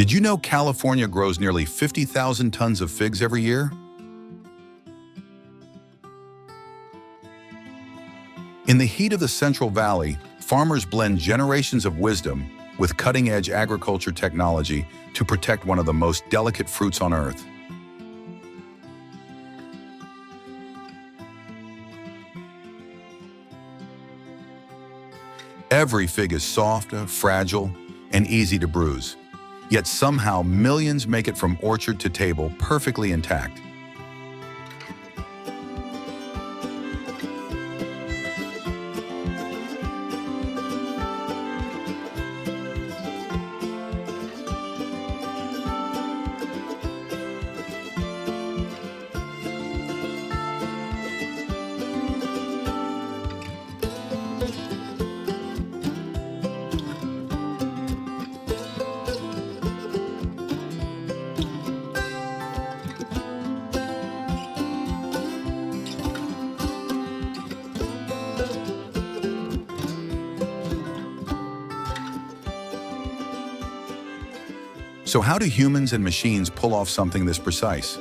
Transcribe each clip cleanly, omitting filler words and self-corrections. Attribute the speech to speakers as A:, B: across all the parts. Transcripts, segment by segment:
A: Did you know California grows nearly 50,000 tons of figs every year? In the heat of the Central Valley, farmers blend generations of wisdom with cutting-edge agriculture technology to protect one of the most delicate fruits on Earth. Every fig is soft, fragile, and easy to bruise. Yet somehow millions make it from orchard to table perfectly intact. So how do humans and machines pull off something this precise?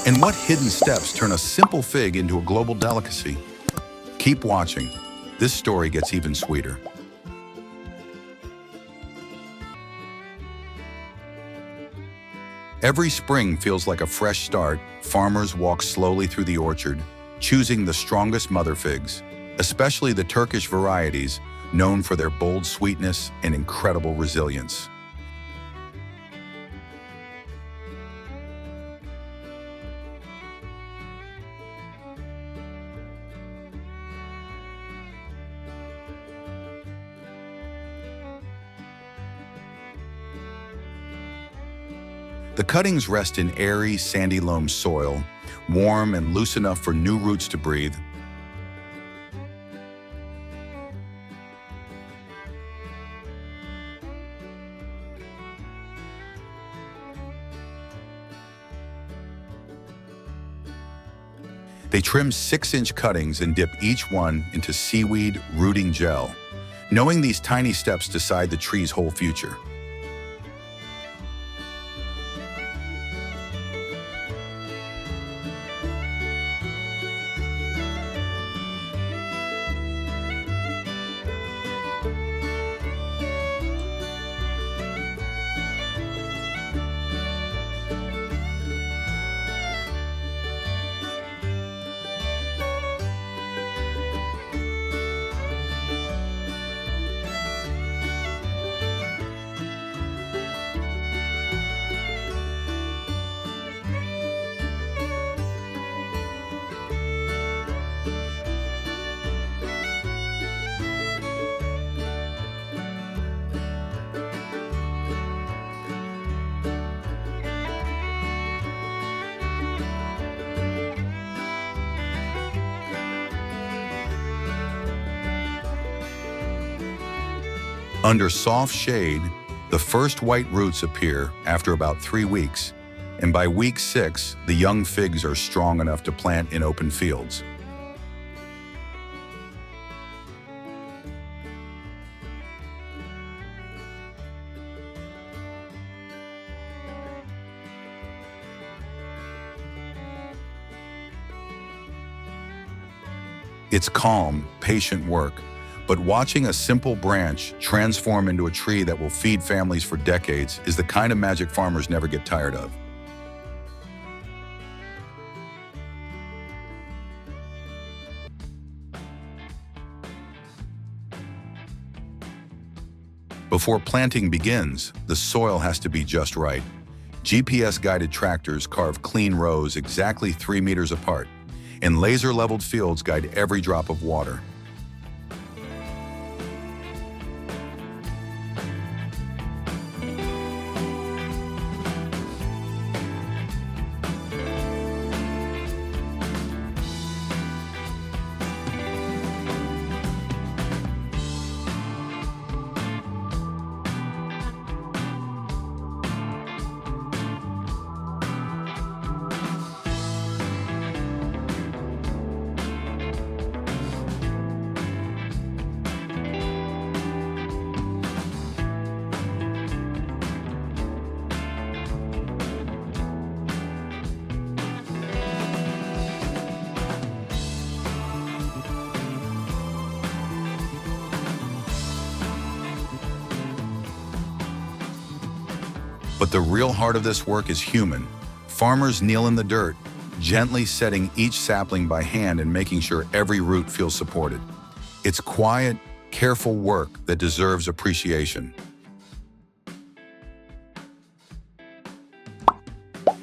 A: And what hidden steps turn a simple fig into a global delicacy? Keep watching. This story gets even sweeter. Every spring feels like a fresh start. Farmers walk slowly through the orchard, choosing the strongest mother figs, especially the Turkish varieties, known for their bold sweetness and incredible resilience. The cuttings rest in airy, sandy loam soil, warm and loose enough for new roots to breathe. They trim 6-inch cuttings and dip each one into seaweed rooting gel, knowing these tiny steps decide the tree's whole future. Under soft shade, the first white roots appear after about 3 weeks, and by week 6, the young figs are strong enough to plant in open fields. It's calm, patient work, But watching a simple branch transform into a tree that will feed families for decades is the kind of magic farmers never get tired of. Before planting begins, the soil has to be just right. GPS-guided tractors carve clean rows exactly 3 meters apart, and laser-leveled fields guide every drop of water. But the real heart of this work is human. Farmers kneel in the dirt, gently setting each sapling by hand and making sure every root feels supported. It's quiet, careful work that deserves appreciation.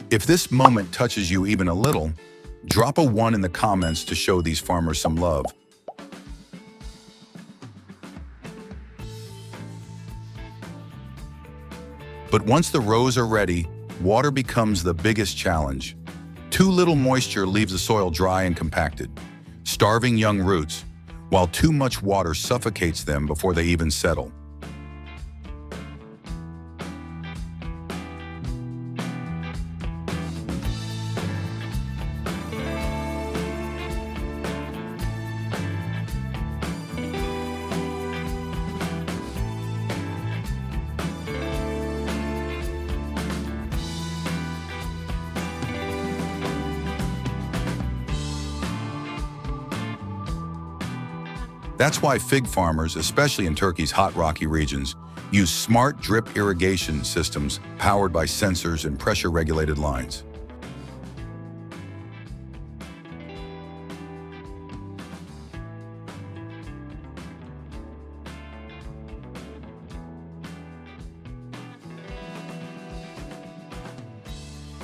A: If this moment touches you even a little, drop a 1 in the comments to show these farmers some love. But once the rows are ready, water becomes the biggest challenge. Too little moisture leaves the soil dry and compacted, starving young roots, while too much water suffocates them before they even settle. That's why fig farmers, especially in Turkey's hot, rocky regions, use smart drip irrigation systems powered by sensors and pressure-regulated lines.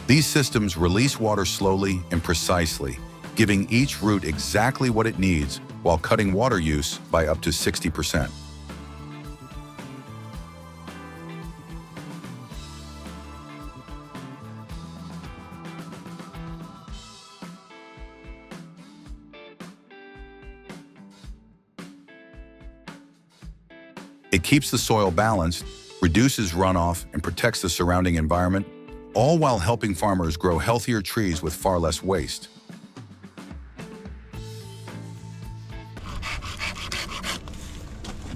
A: These systems release water slowly and precisely, giving each root exactly what it needs while cutting water use by up to 60%. It keeps the soil balanced, reduces runoff, and protects the surrounding environment, all while helping farmers grow healthier trees with far less waste.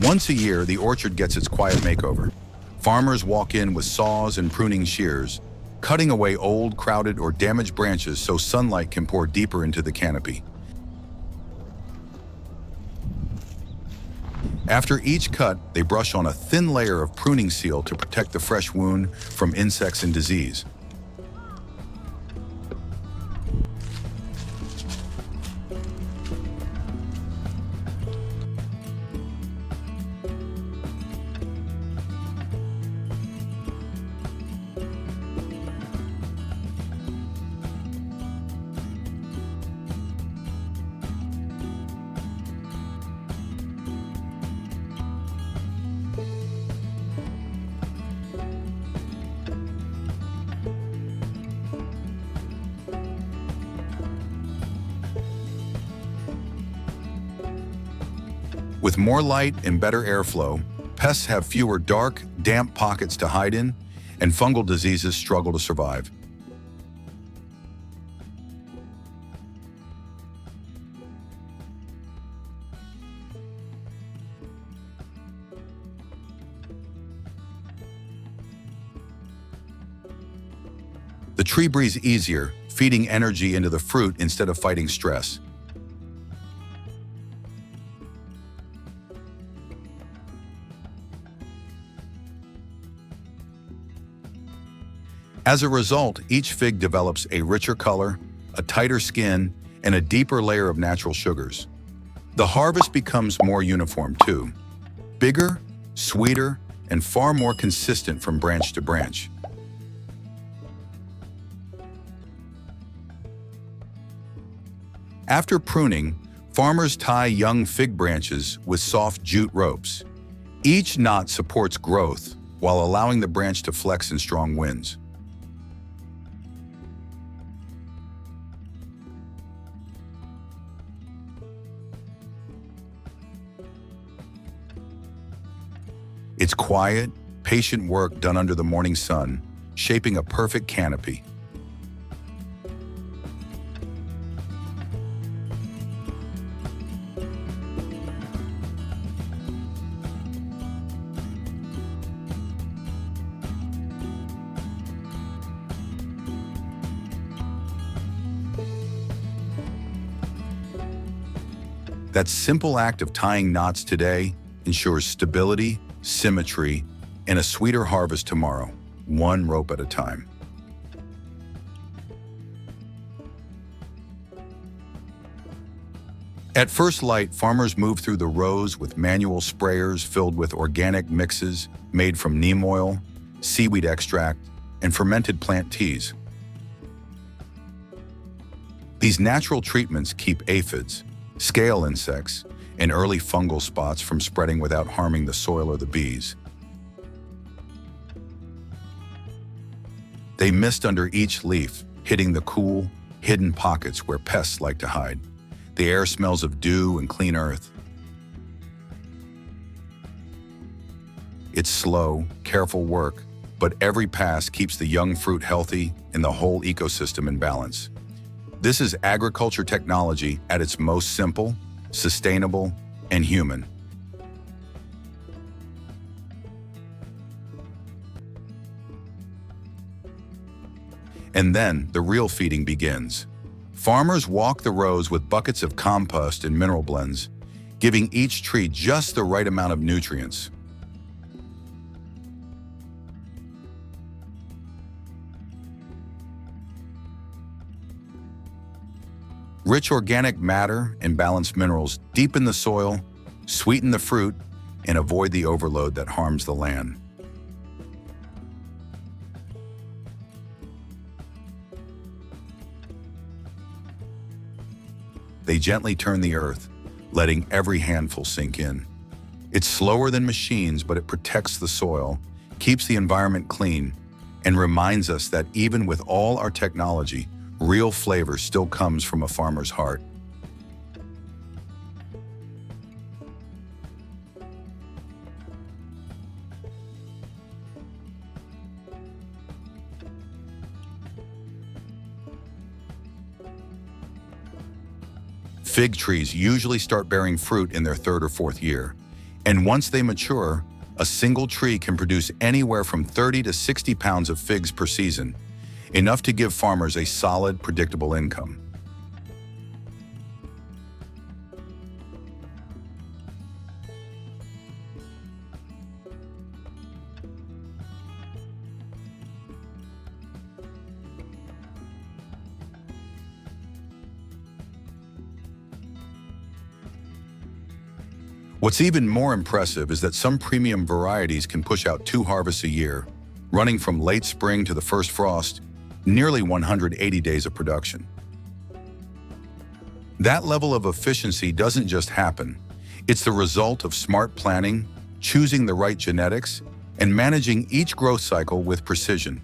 A: Once a year, the orchard gets its quiet makeover. Farmers walk in with saws and pruning shears, cutting away old, crowded, or damaged branches so sunlight can pour deeper into the canopy. After each cut, they brush on a thin layer of pruning seal to protect the fresh wound from insects and disease. With more light and better airflow, pests have fewer dark, damp pockets to hide in, and fungal diseases struggle to survive. The tree breathes easier, feeding energy into the fruit instead of fighting stress. As a result, each fig develops a richer color, a tighter skin, and a deeper layer of natural sugars. The harvest becomes more uniform too, bigger, sweeter, and far more consistent from branch to branch. After pruning, farmers tie young fig branches with soft jute ropes. Each knot supports growth while allowing the branch to flex in strong winds. It's quiet, patient work done under the morning sun, shaping a perfect canopy. That simple act of tying knots today ensures stability, symmetry, and a sweeter harvest tomorrow, one rope at a time. At first light, farmers move through the rows with manual sprayers filled with organic mixes made from neem oil, seaweed extract, and fermented plant teas. These natural treatments keep aphids, scale insects, and early fungal spots from spreading without harming the soil or the bees. They mist under each leaf, hitting the cool, hidden pockets where pests like to hide. The air smells of dew and clean earth. It's slow, careful work, but every pass keeps the young fruit healthy and the whole ecosystem in balance. This is agriculture technology at its most simple, sustainable, and human. And then the real feeding begins. Farmers walk the rows with buckets of compost and mineral blends, giving each tree just the right amount of nutrients. Rich organic matter and balanced minerals deepen the soil, sweeten the fruit, and avoid the overload that harms the land. They gently turn the earth, letting every handful sink in. It's slower than machines, but it protects the soil, keeps the environment clean, and reminds us that even with all our technology, real flavor still comes from a farmer's heart. Fig trees usually start bearing fruit in their third or fourth year, and once they mature, a single tree can produce anywhere from 30 to 60 pounds of figs per season, enough to give farmers a solid, predictable income. What's even more impressive is that some premium varieties can push out 2 harvests a year, running from late spring to the first frost, nearly 180 days of production. That level of efficiency doesn't just happen. It's the result of smart planning, choosing the right genetics, and managing each growth cycle with precision.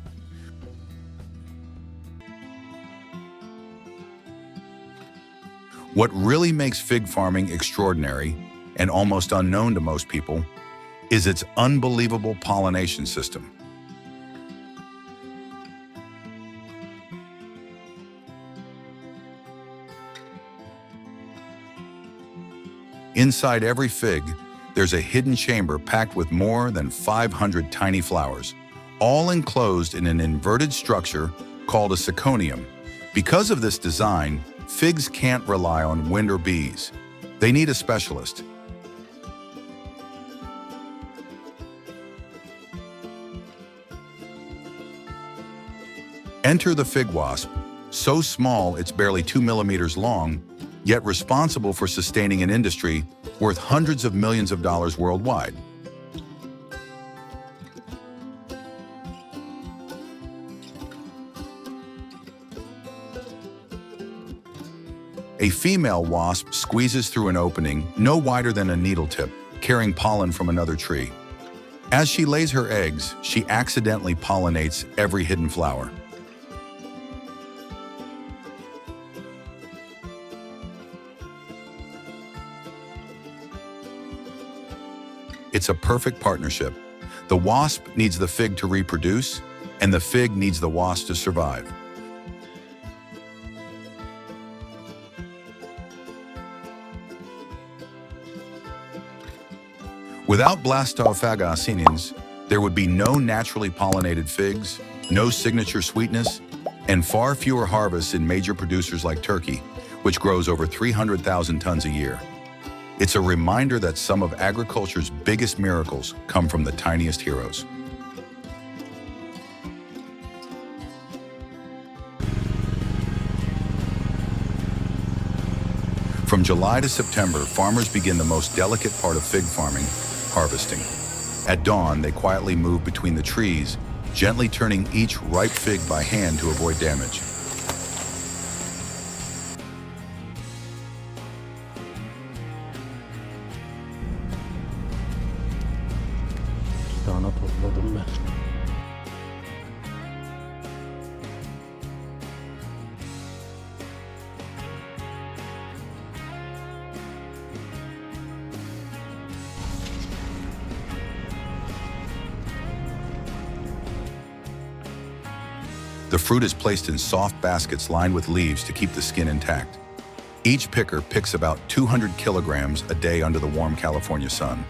A: What really makes fig farming extraordinary and almost unknown to most people is its unbelievable pollination system. Inside every fig, there's a hidden chamber packed with more than 500 tiny flowers, all enclosed in an inverted structure called a syconium. Because of this design, figs can't rely on wind or bees. They need a specialist. Enter the fig wasp, so small it's barely 2 millimeters long, yet responsible for sustaining an industry worth hundreds of millions of dollars worldwide. A female wasp squeezes through an opening no wider than a needle tip, carrying pollen from another tree. As she lays her eggs, she accidentally pollinates every hidden flower. It's a perfect partnership. The wasp needs the fig to reproduce, and the fig needs the wasp to survive. Without blastophagocinins, there would be no naturally pollinated figs, no signature sweetness, and far fewer harvests in major producers like Turkey, which grows over 300,000 tons a year. It's a reminder that some of agriculture's biggest miracles come from the tiniest heroes. From July to September, farmers begin the most delicate part of fig farming, harvesting. At dawn, they quietly move between the trees, gently turning each ripe fig by hand to avoid damage.
B: Tane topladım ben.
A: The fruit is placed in soft baskets lined with leaves to keep the skin intact. Each picker picks about 200 kilograms a day under the warm California sun.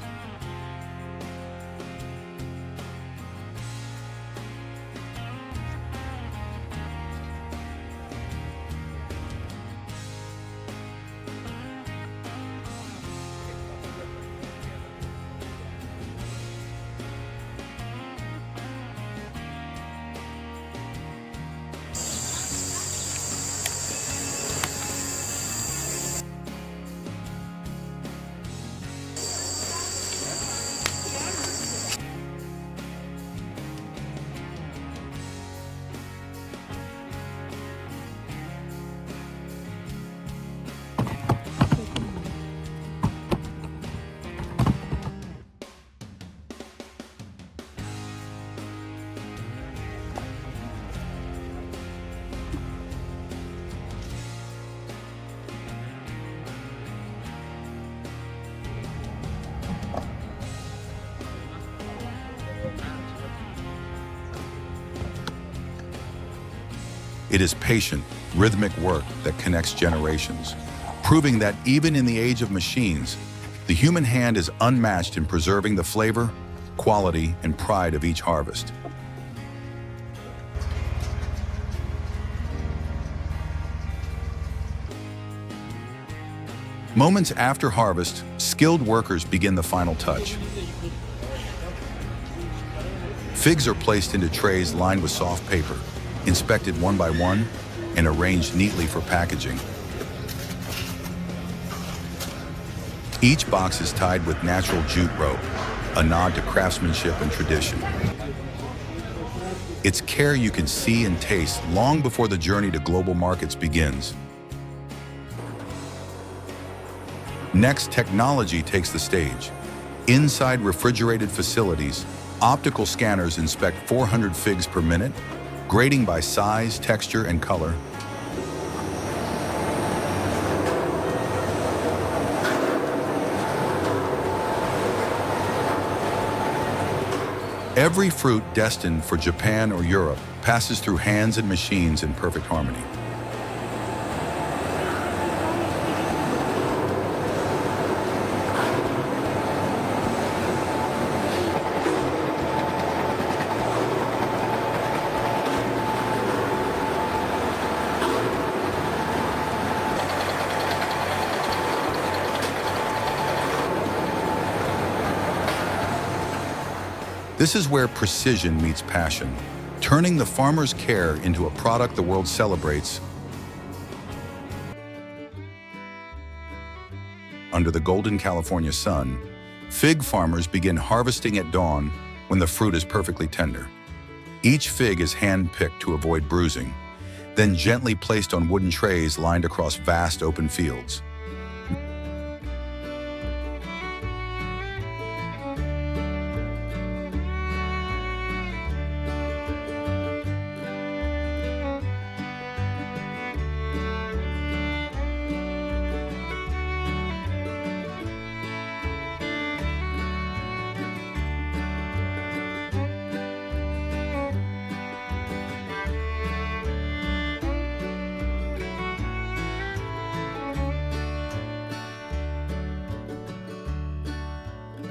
A: It is patient, rhythmic work that connects generations, proving that even in the age of machines, the human hand is unmatched in preserving the flavor, quality, and pride of each harvest. Moments after harvest, skilled workers begin the final touch. Figs are placed into trays lined with soft paper, inspected one by one, and arranged neatly for packaging. Each box is tied with natural jute rope, a nod to craftsmanship and tradition. It's care you can see and taste long before the journey to global markets begins. Next, technology takes the stage. Inside refrigerated facilities, optical scanners inspect 400 figs per minute, grading by size, texture, and color. Every fruit destined for Japan or Europe passes through hands and machines in perfect harmony. This is where precision meets passion, turning the farmer's care into a product the world celebrates. Under the golden California sun, fig farmers begin harvesting at dawn when the fruit is perfectly tender. Each fig is hand-picked to avoid bruising, then gently placed on wooden trays lined across vast open fields.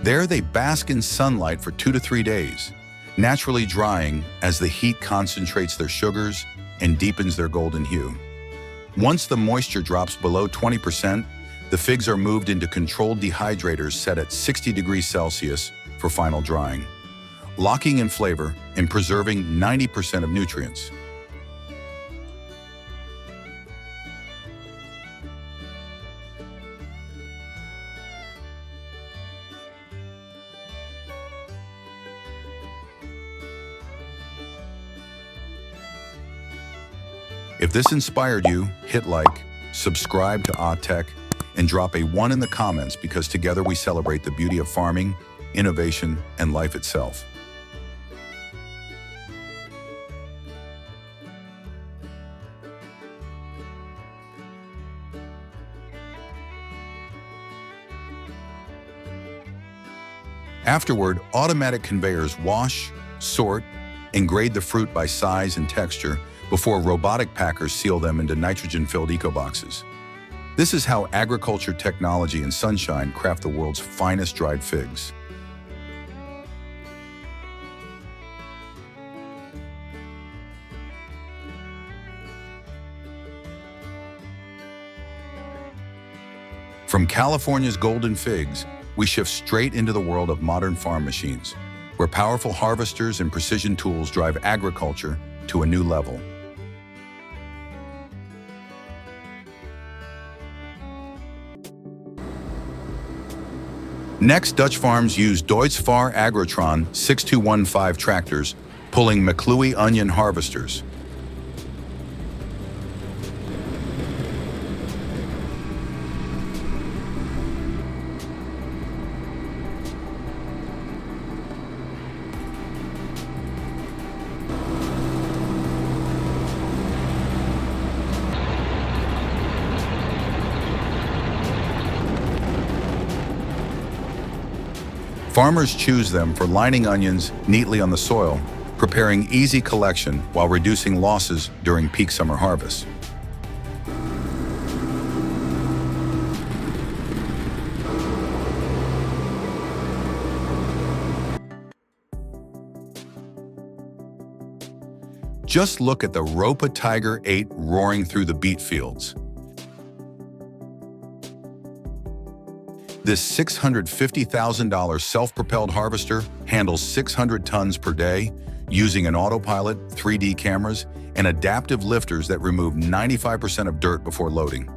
A: There they bask in sunlight for 2 to 3 days, naturally drying as the heat concentrates their sugars and deepens their golden hue. Once the moisture drops below 20%, the figs are moved into controlled dehydrators set at 60 degrees Celsius for final drying, locking in flavor and preserving 90% of nutrients. If this inspired you, hit like, subscribe to AhTech, and drop a 1 in the comments because together we celebrate the beauty of farming, innovation, and life itself. Afterward, automatic conveyors wash, sort, and grade the fruit by size and texture before robotic packers seal them into nitrogen-filled eco-boxes. This is how agriculture technology and sunshine craft the world's finest dried figs. From California's golden figs, we shift straight into the world of modern farm machines, where powerful harvesters and precision tools drive agriculture to a new level. Next, Dutch farms use Deutz-Fahr Agrotron 6215 tractors, pulling McClue onion harvesters. Farmers choose them for lining onions neatly on the soil, preparing easy collection while reducing losses during peak summer harvest. Just look at the Ropa Tiger 8 roaring through the beet fields. This $650,000 self-propelled harvester handles 600 tons per day using an autopilot, 3D cameras, and adaptive lifters that remove 95% of dirt before loading.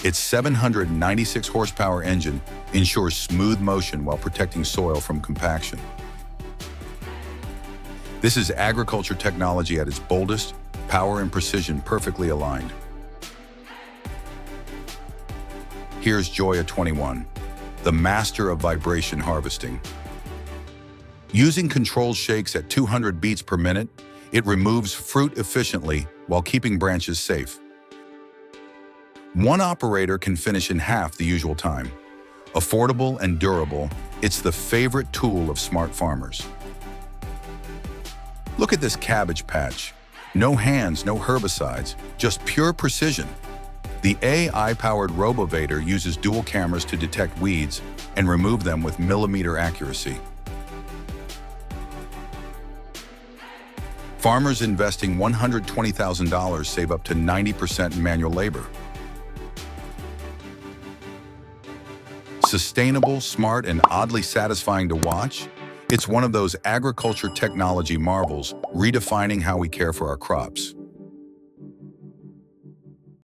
A: Its 796 horsepower engine ensures smooth motion while protecting soil from compaction. This is agriculture technology at its boldest, power and precision perfectly aligned. Here's Joya 21, the master of vibration harvesting. Using controlled shakes at 200 beats per minute, it removes fruit efficiently while keeping branches safe. One operator can finish in half the usual time. Affordable and durable, it's the favorite tool of smart farmers. Look at this cabbage patch. No hands, no herbicides, just pure precision. The AI-powered RoboVator uses dual cameras to detect weeds and remove them with millimeter accuracy. Farmers investing $120,000 save up to 90% in manual labor. Sustainable, smart, and oddly satisfying to watch, it's one of those agriculture technology marvels redefining how we care for our crops.